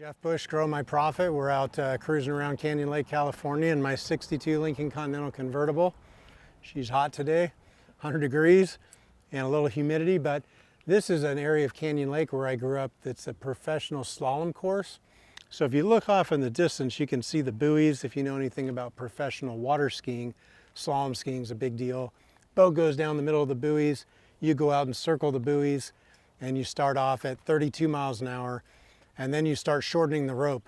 Jeff Bush, Grow My Profit. We're out cruising around Canyon Lake, California in my 62 Lincoln Convertible. She's hot today, 100 degrees and a little humidity, but this is an area of Canyon Lake where I grew up that's a professional slalom course. So if you look off in the distance, you can see the buoys. If you know anything about professional water skiing, slalom skiing is a big deal. Boat goes down the middle of the buoys, you go out and circle the buoys, and you start off at 32 miles an hour. And then you start shortening the rope,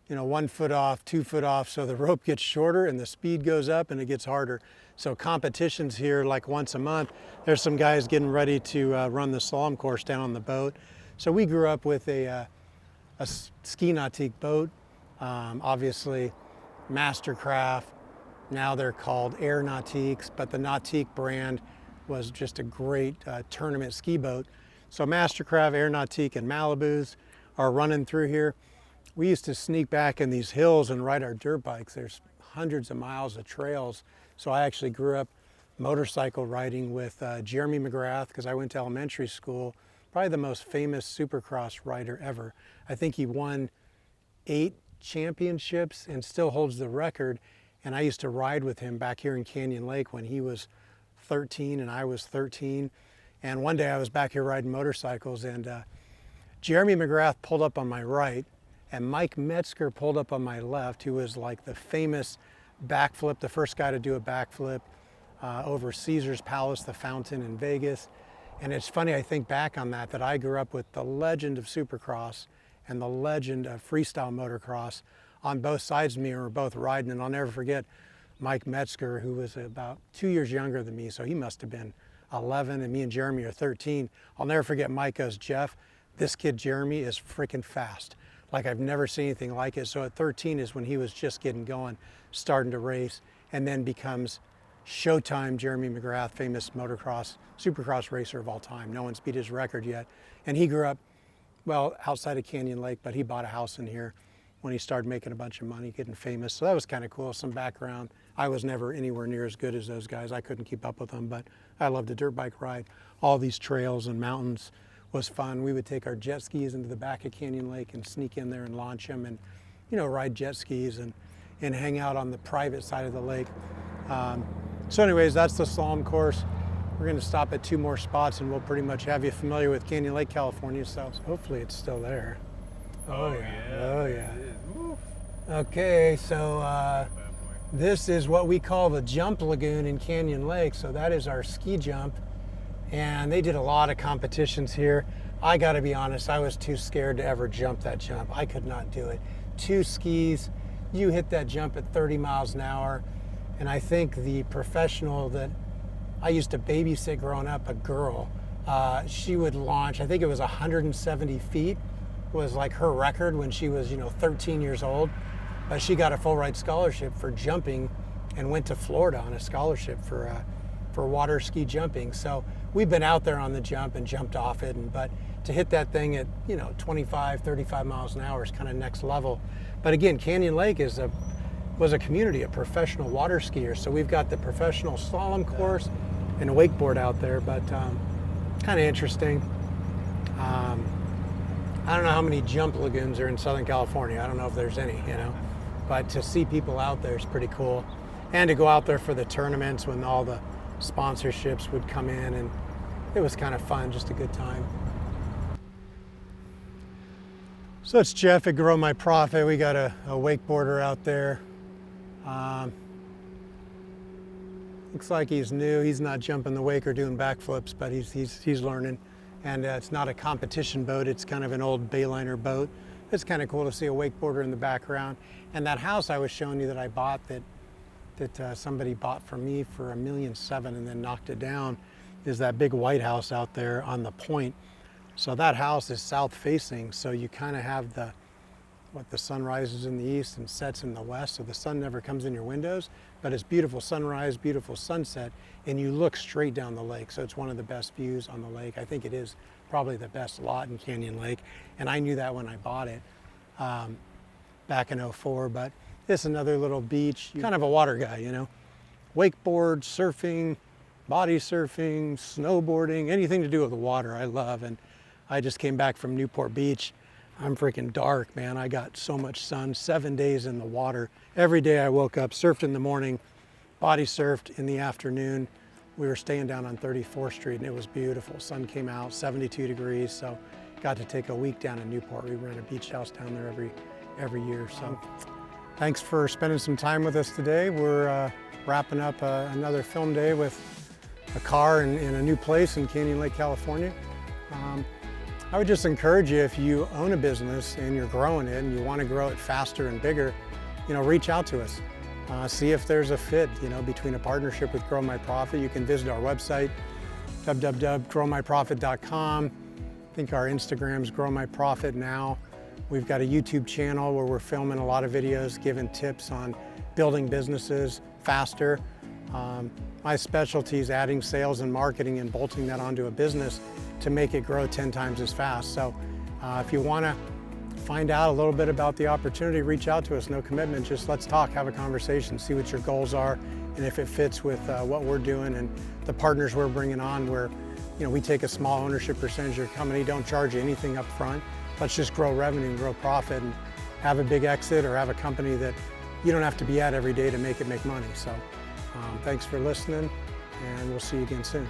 1 foot off, 2 foot off, so the rope gets shorter and the speed goes up and it gets harder. So competitions here like once a month. There's some guys getting ready to run the slalom course down on the boat. So we grew up with a ski nautique boat, obviously Mastercraft. Now they're called Air Nautiques, but the Nautique brand was just a great tournament ski boat. So Mastercraft, Air Nautique, and Malibus are running through here. We used to sneak back in these hills and ride our dirt bikes. There's hundreds of miles of trails. So I actually grew up motorcycle riding with Jeremy McGrath, because I went to elementary school, probably the most famous Supercross rider ever. I think he won 8 championships and still holds the record. And I used to ride with him back here in Canyon Lake when he was 13 and I was 13. And one day I was back here riding motorcycles, and Jeremy McGrath pulled up on my right, and Mike Metzger pulled up on my left, who was like the famous backflip, the first guy to do a backflip over Caesar's Palace, the fountain in Vegas. And it's funny, I think back on that I grew up with the legend of Supercross and the legend of Freestyle motocross on both sides of me, and we're both riding. And I'll never forget Mike Metzger, who was about 2 years younger than me, so he must have been 11, and me and Jeremy are 13. I'll never forget Mike goes, "Jeff, this kid Jeremy is freaking fast. Like, I've never seen anything like it." So at 13 is when he was just getting going, starting to race, and then becomes Showtime Jeremy McGrath, famous motocross, supercross racer of all time. No one's beat his record yet. And he grew up, well, outside of Canyon Lake, but he bought a house in here when he started making a bunch of money, getting famous. So that was kind of cool, some background. I was never anywhere near as good as those guys. I couldn't keep up with them, but I loved a dirt bike ride. All these trails and mountains was fun. We would take our jet skis into the back of Canyon Lake and sneak in there and launch them, and ride jet skis and hang out on the private side of the lake. So anyways, that's the slalom course. We're going to stop at 2 more spots and we'll pretty much have you familiar with Canyon Lake, California. So hopefully it's still there. Oh yeah. Okay, so this is what we call the jump lagoon in Canyon Lake. So that is our ski jump. And they did a lot of competitions here. I gotta be honest, I was too scared to ever jump that jump. I could not do it. 2 skis, you hit that jump at 30 miles an hour. And I think the professional that I used to babysit growing up, a girl, she would launch, I think it was 170 feet, was like her record when she was 13 years old. But she got a full ride scholarship for jumping and went to Florida on a scholarship for water ski jumping. So we've been out there on the jump and jumped off it, but to hit that thing at 25, 35 miles an hour is kind of next level. But again, Canyon Lake was a community of professional water skiers. So we've got the professional slalom course and a wakeboard out there, but kind of interesting. I don't know how many jump lagoons are in Southern California. I don't know if there's any, but to see people out there is pretty cool. And to go out there for the tournaments when all the sponsorships would come in, and it was kind of fun, just a good time. So it's Jeff at Grow My Profit. We got a wakeboarder out there. Looks like he's new. He's not jumping the wake or doing backflips, but he's learning. And it's not a competition boat. It's kind of an old Bayliner boat. It's kind of cool to see a wakeboarder in the background. And that house I was showing you that I bought, that somebody bought from me for $1.7 million and then knocked it down, is that big white house out there on the point. So that house is south facing, so you kind of have the sun rises in the east and sets in the west, so the sun never comes in your windows, but it's beautiful sunrise, beautiful sunset, and you look straight down the lake. So it's one of the best views on the lake. I think it is probably the best lot in Canyon Lake, and I knew that when I bought it back in '04. But it's another little beach, kind of a water guy, wakeboard, surfing, body surfing, snowboarding, anything to do with the water I love. And I just came back from Newport Beach I'm freaking dark, man. I got so much sun, 7 days in the water. Every day I woke up, surfed in the morning, body surfed in the afternoon. We were staying down on 34th Street and it was beautiful. Sun came out, 72 degrees. So got to take a week down in Newport. We rent a beach house down there every year. So thanks for spending some time with us today. We're wrapping up another film day with a car in a new place in Canyon Lake, California. I would just encourage you, if you own a business and you're growing it and you want to grow it faster and bigger, reach out to us. See if there's a fit, between a partnership with Grow My Profit. You can visit our website, www.growmyprofit.com. I think our Instagram's Grow My Profit now. We've got a YouTube channel where we're filming a lot of videos, giving tips on building businesses faster. My specialty is adding sales and marketing and bolting that onto a business to make it grow 10 times as fast. So if you want to find out a little bit about the opportunity, reach out to us. No commitment, just let's talk, have a conversation, see what your goals are, and if it fits with what we're doing and the partners we're bringing on, where we take a small ownership percentage of your company, don't charge you anything up front. Let's just grow revenue and grow profit and have a big exit, or have a company that you don't have to be at every day to make it make money. So thanks for listening, and we'll see you again soon.